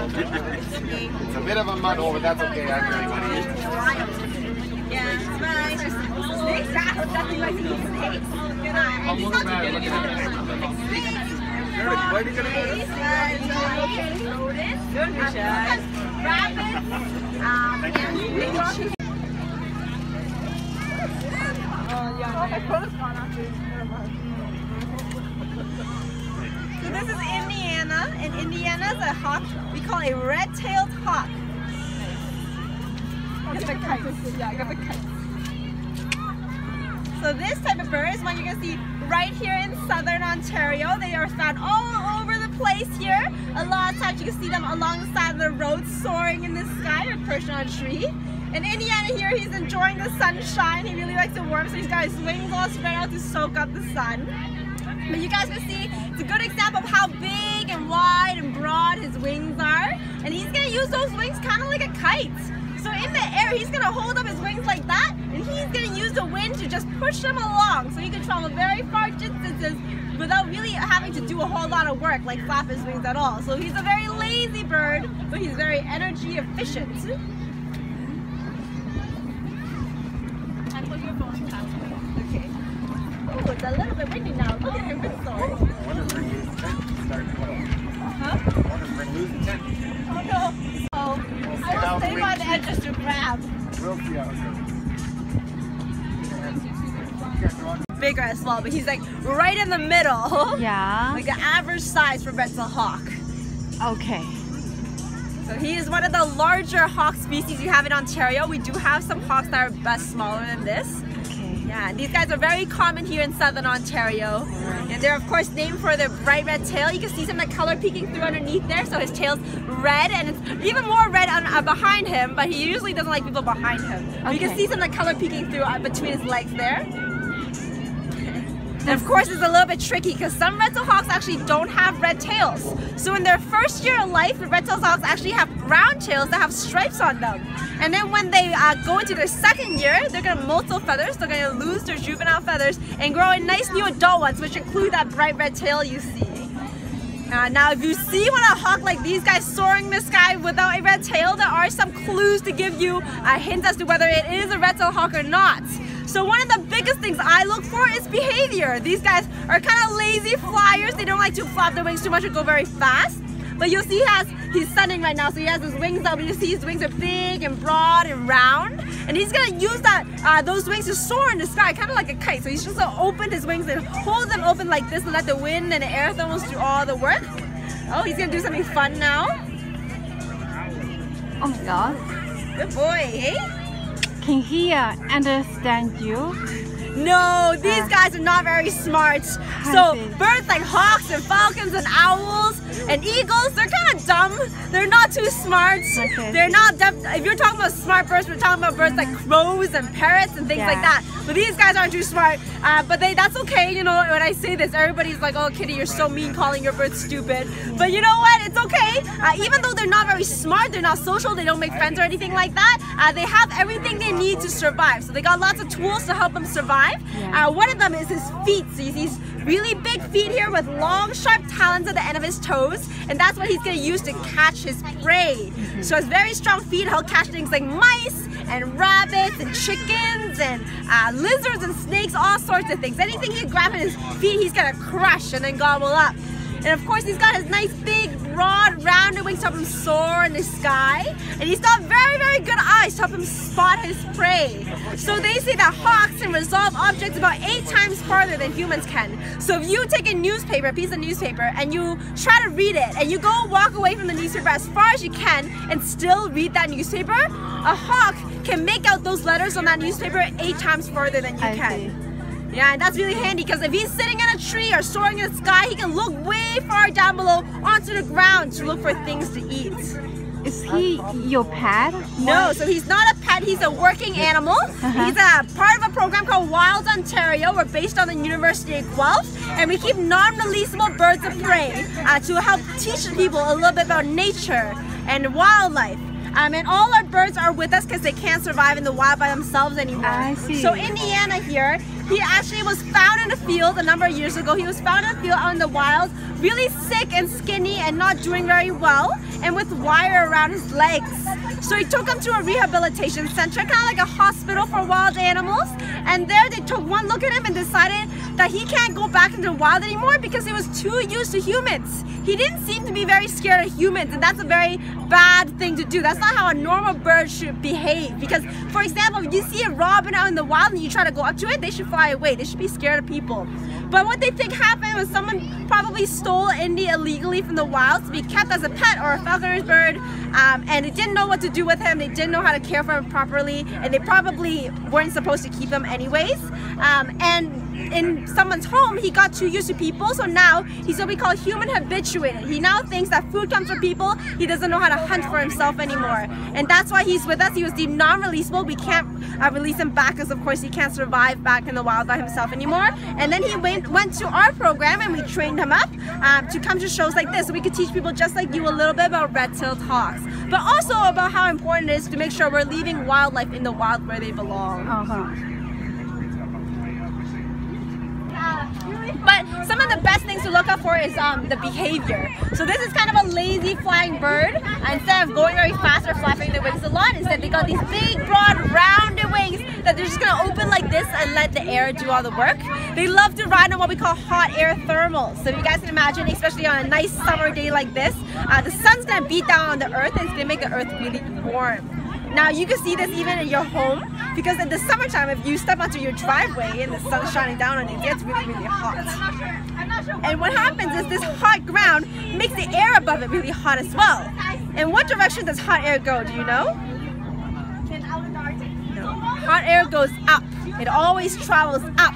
It's a bit of a muddle, but that's okay. I'm really funny. Yeah, it's nice. Snakes, definitely like to eat snakes. And he's not too good at snakes. Where are you gonna go? Rabbits, and so this is Indiana, and Indiana is a hawk we call a red-tailed hawk. Get the kites. Yeah, get the kites. So this type of bird is one you're going to see right here in southern Ontario. They are found all over the place here. A lot of times you can see them along the side of the road soaring in the sky or perched on a tree. And Indiana here, he's enjoying the sunshine. He really likes it warm, so he's got his wings all spread out to soak up the sun. But you guys can see, it's a good example of how big and wide and broad his wings are. And he's going to use those wings kind of like a kite. So in the air, he's going to hold up his wings like that, and he's going to use the wind to just push them along. So he can travel very far distances without really having to do a whole lot of work, like flap his wings at all. So he's a very lazy bird, but he's very energy efficient. Okay. Oh, it's a little bit windy now. Look at him, it's sorry. Huh? Oh no. Oh, I will stay by the edge just to grab. Bigger as well, but he's like right in the middle. Yeah. Like the average size for red-tailed hawk. Okay. So he is one of the larger hawk species you have in Ontario. We do have some hawks that are smaller than this. Okay. Yeah, these guys are very common here in southern Ontario. Right. And they're of course named for their bright red tail. You can see some of the color peeking through underneath there. So his tail's red, and it's even more red behind him, but he usually doesn't like people behind him. Okay. You can see some of the color peeking through between his legs there. And of course it's a little bit tricky because some red-tailed hawks actually don't have red tails. So in their first year of life, the red-tailed hawks actually have brown tails that have stripes on them. And then when they go into their second year, they're going to molt their feathers, they're going to lose their juvenile feathers and grow in nice new adult ones, which include that bright red tail you see. Now if you see one of a hawk like these guys soaring in the sky without a red tail, there are some clues to give you a hint as to whether it is a red-tailed hawk or not. So one of the biggest things I look for is behavior. These guys are kind of lazy flyers. They don't like to flap their wings too much or go very fast. But you'll see he's sunning right now, so he has his wings up. You see his wings are big and broad and round. And he's gonna use those wings to soar in the sky, kind of like a kite. So he's just gonna open his wings and hold them open like this and let the wind and the air thermals do all the work. Oh, he's gonna do something fun now. Oh my god. Good boy, hey? Can he understand you? No, these guys are not very smart. So birds like hawks and falcons and owls and eagles, they're kind of dumb. They're not too smart. Okay. They're not, if you're talking about smart birds, we're talking about birds like crows and parrots and things like that. But these guys aren't too smart. But that's okay, you know, when I say this, everybody's like, oh Kitty, you're so mean calling your birds stupid. But you know what, it's okay. Even though they're not very smart, they're not social, they don't make friends or anything like that, they have everything they need to survive. So they got lots of tools to help them survive. Yeah. One of them is his feet. So you see these really big feet here with long sharp talons at the end of his toes, and that's what he's going to use to catch his prey. So his very strong feet, he'll catch things like mice and rabbits and chickens and lizards and snakes, all sorts of things. Anything he can grab in his feet, he's going to crush and then gobble up. And of course he's got his nice big broad rounded wings to help him soar in the sky, and he's got very, very good eyes to help him spot his prey. So they say that hawks can resolve objects about 8 times farther than humans can. So if you take a piece of newspaper, and you try to read it, and you go walk away from the newspaper as far as you can and still read that newspaper, a hawk can make out those letters on that newspaper 8 times farther than you can. Yeah, and that's really handy because if he's sitting in a tree or soaring in the sky, he can look way far down below onto the ground to look for things to eat. Is he your pet? No, so he's not a pet, he's a working animal. He's a part of a program called Wild Ontario. We're based on the University of Guelph, and we keep non-releasable birds of prey to help teach people a little bit about nature and wildlife. And all our birds are with us because they can't survive in the wild by themselves anymore. I see. So Indiana here, he actually was found in a field a number of years ago. He was found in a field out in the wild, really sick and skinny and not doing very well. and with wire around his legs. So he took him to a rehabilitation center, kind of like a hospital for wild animals. And there they took one look at him and decided that he can't go back into the wild anymore because he was too used to humans. He didn't seem to be very scared of humans, and that's a very bad thing to do. That's not how a normal bird should behave. Because, for example, if you see a robin out in the wild and you try to go up to it, they should fly away. They should be scared of people. But what they think happened was someone probably stole Indy illegally from the wild to be kept as a pet or a falconer's bird, and they didn't know what to do with him. They didn't know how to care for him properly, and they probably weren't supposed to keep him anyways. And in someone's home, he got too used to people, so now he's what we call human habituated. He now thinks that food comes from people. He doesn't know how to hunt for himself anymore, and that's why he's with us. He was deemed non-releasable. We can't release him back because, of course, he can't survive back in the wild by himself anymore. And then he went to our program, and we trained him up to come to shows like this, so we could teach people just like you a little bit about red-tailed hawks, but also about how important it is to make sure we're leaving wildlife in the wild where they belong. But some of the best things to look out for is the behavior. So this is kind of a lazy flying bird. Instead of going very fast or flapping their wings a lot, instead they got these big, broad, rounded wings that they're just gonna open like this and let the air do all the work. They love to ride on what we call hot air thermals. So if you guys can imagine, especially on a nice summer day like this, the sun's gonna beat down on the earth and it's gonna make the earth really warm. Now you can see this even in your home, because in the summertime, if you step onto your driveway and the sun's shining down on it, it gets really, really hot. And what happens is this hot ground makes the air above it really hot as well. In what direction does hot air go? Do you know? No. Hot air goes up. It always travels up.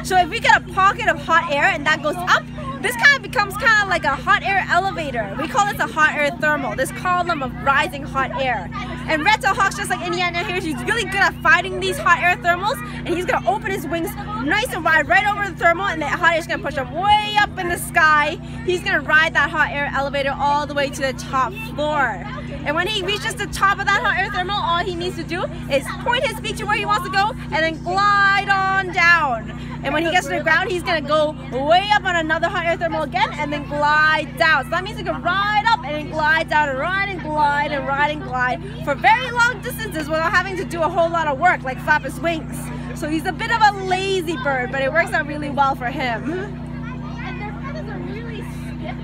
So if we get a pocket of hot air and that goes up, this kind of becomes kind of like a hot air elevator. We call this a hot air thermal, this column of rising hot air. And red-tailed hawks, just like Indiana here, he's really good at fighting these hot air thermals, and he's gonna open his wings nice and wide right over the thermal, and the hot air is gonna push him way up in the sky. He's gonna ride that hot air elevator all the way to the top floor. And when he reaches the top of that hot air thermal, all he needs to do is point his beak to where he wants to go and then glide on down. And when he gets to the ground, he's gonna go way up on another hot air thermal again and then glide down. So that means he can ride up and then glide down and ride and glide and ride and glide for very long distances without having to do a whole lot of work like flap his wings. So he's a bit of a lazy bird, but it works out really well for him. And their feathers are really stiff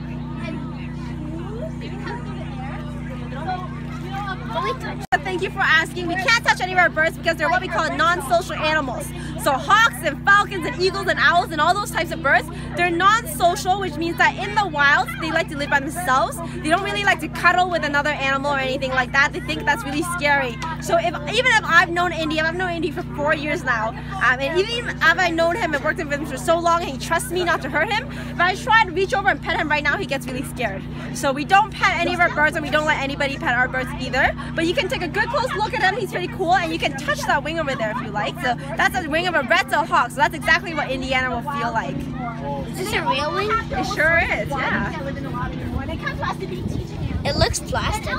and smooth. They can come through the air. Thank you for asking. We can't touch any of our birds because they're what we call non-social animals. So hawks and falcons and eagles and owls and all those types of birds, they're non-social, which means that in the wild, they like to live by themselves. They don't really like to cuddle with another animal or anything like that. They think that's really scary. So even if I've known Indy, I've known Indy for 4 years now, and even if I've known him and worked with him for so long and he trusts me not to hurt him, if I try to reach over and pet him right now, he gets really scared. So we don't pet any of our birds, and we don't let anybody pet our birds either. But you can take a good close look at him. He's pretty cool, and you can touch that wing over there if you like. So that's a wing of a red-tailed hawk. So that's exactly what Indiana will feel like. Is this a real wing? It sure is, yeah. It looks plastic.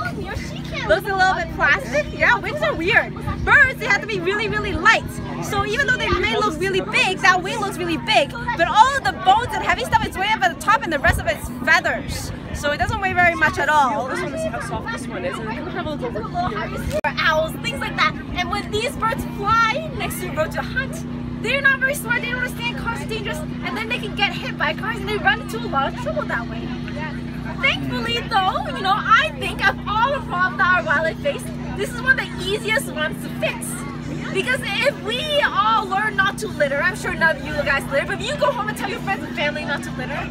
Looks a little bit plastic. Yeah, wings are weird. Birds, they have to be really, really light. So even though they may look really big, that wing looks really big. But all of the bones and heavy stuff is way up at the top, and the rest of it's feathers. So it doesn't weigh very much at all. I just want to see how soft this one is. And come have a look over here. Or owls, things like that. And when these birds fly next to the road to hunt, they're not very smart. They don't understand cars are dangerous, and then they can get hit by cars, and they run into a lot of trouble that way. Thankfully, though, you know, I think of all the problems that our wildlife face, this is one of the easiest ones to fix. Because if we all learn not to litter, I'm sure none of you guys litter, but if you go home and tell your friends and family not to litter,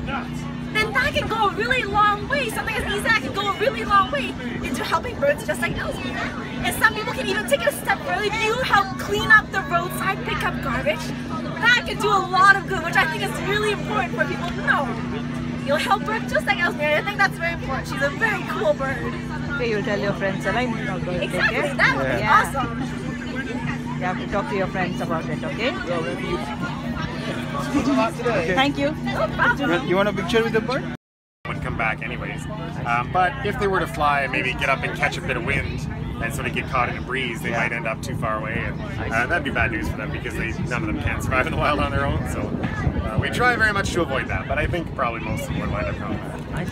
then that can go a really long way. Something as easy as that can go a really long way into helping birds just like those. And some people can even take it a step further. If you help clean up the roadside, pick up garbage, that can do a lot of good, which I think is really important for people to know. You'll help birds just like Elsmere. I think that's very important. She's a very cool bird. Okay, you'll tell your friends, I'm not going to take Exactly, it. that would be awesome. You have to talk to your friends about it, okay? A lot today. Thank you. You want a picture with the bird? Would come back anyways. But if they were to fly and maybe get up and catch a bit of wind and sort of get caught in a breeze, they might end up too far away, and that'd be bad news for them because none of them can survive in the wild on their own. So we try very much to avoid that, but I think probably most of them would wind up coming back.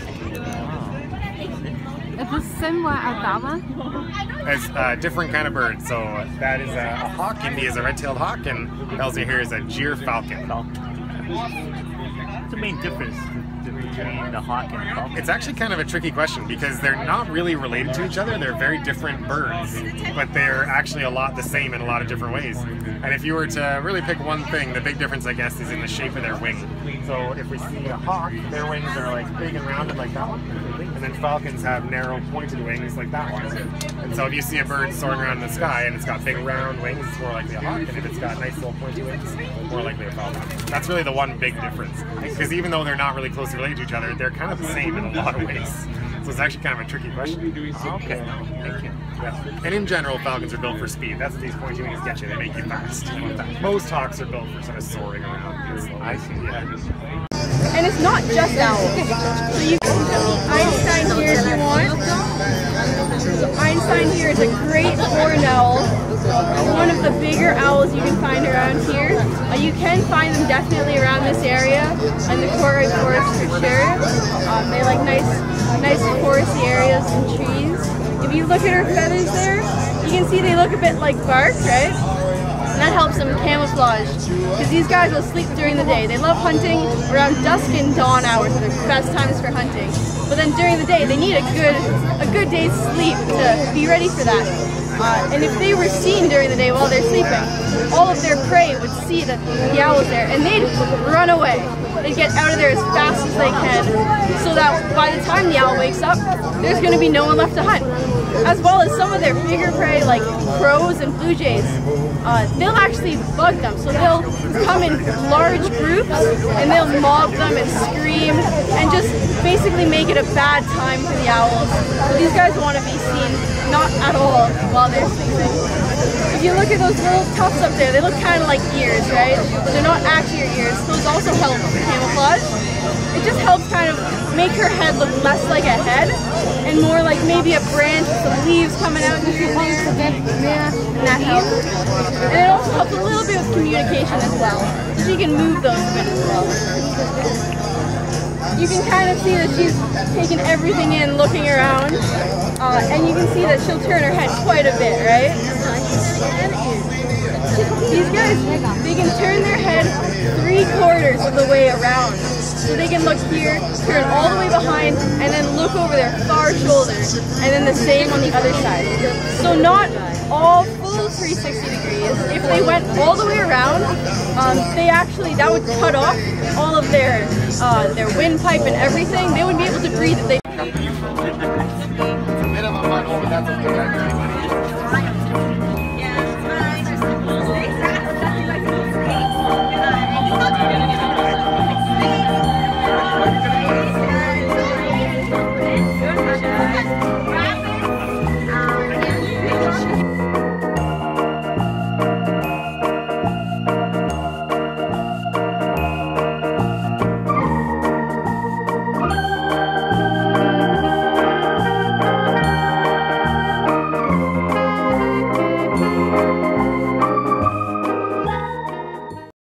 It's the same one as that one? It's a different kind of bird. So that is a hawk. Indy is a red-tailed hawk, and Elsie here is a gyr falcon. What's the main difference between the hawk and the falcon? It's actually kind of a tricky question because they're not really related to each other. They're very different birds, but they're actually a lot the same in a lot of different ways. And if you were to really pick one thing, the big difference, I guess, is in the shape of their wing. So if we see a hawk, their wings are like big and rounded like that one, and then falcons have narrow pointed wings like that one. And so if you see a bird soaring around in the sky and it's got big round wings, it's more likely a hawk, and if it's got nice little pointy wings, more likely a falcon. That's really the one big difference. Because even though they're not really closely related to each other, they're kind of the same in a lot of ways. So it's actually kind of a tricky question. Okay, thank you. Yeah. And in general, falcons are built for speed. That's what these pointy wings get you. They make you fast. Most hawks are built for sort of soaring around. I see. Yeah. And it's not just owls. So you can see Einstein here if you want. So Einstein here is a great horned owl. One of the bigger owls you can find around here. You can find them definitely around this area in the Courtwright Forest for sure. They like nice foresty areas and trees. If you look at her feathers there, you can see they look a bit like bark, right? And that helps them camouflage, because these guys will sleep during the day. They love hunting around dusk and dawn hours are the best times for hunting. But then during the day, they need a good day's sleep to be ready for that. And if they were seen during the day while they're sleeping, all of their prey would see that the owl's there, and they'd run away. They'd get out of there as fast as they can, so that by the time the owl wakes up, there's going to be no one left to hunt. As well as some of their bigger prey, like crows and blue jays, they'll actually bug them. So they'll come in large groups, and they'll mob them and scream, and just basically make it a bad time for the owls. So these guys want to be seen not at all while they're sleeping. If you look at those little tufts up there, they look kind of like ears, right? But they're not actually your ears. Those also help camouflage. It just helps kind of make her head look less like a head and more like maybe a branch with some leaves coming out and that helps. And it also helps a little bit with communication as well. So she can move those a bit as well. You can kind of see that she's taking everything in, looking around, and you can see that she'll turn her head quite a bit, right? These guys, they can turn their head 3/4 of the way around. So they can look here, turn all the way behind, and then look over their far shoulder, and then the same on the other side. So not all full 360 degrees. If they went all the way around, that would cut off all of their windpipe and everything. They wouldn't be able to breathe if they... It's a bit of a muddle, but that's okay.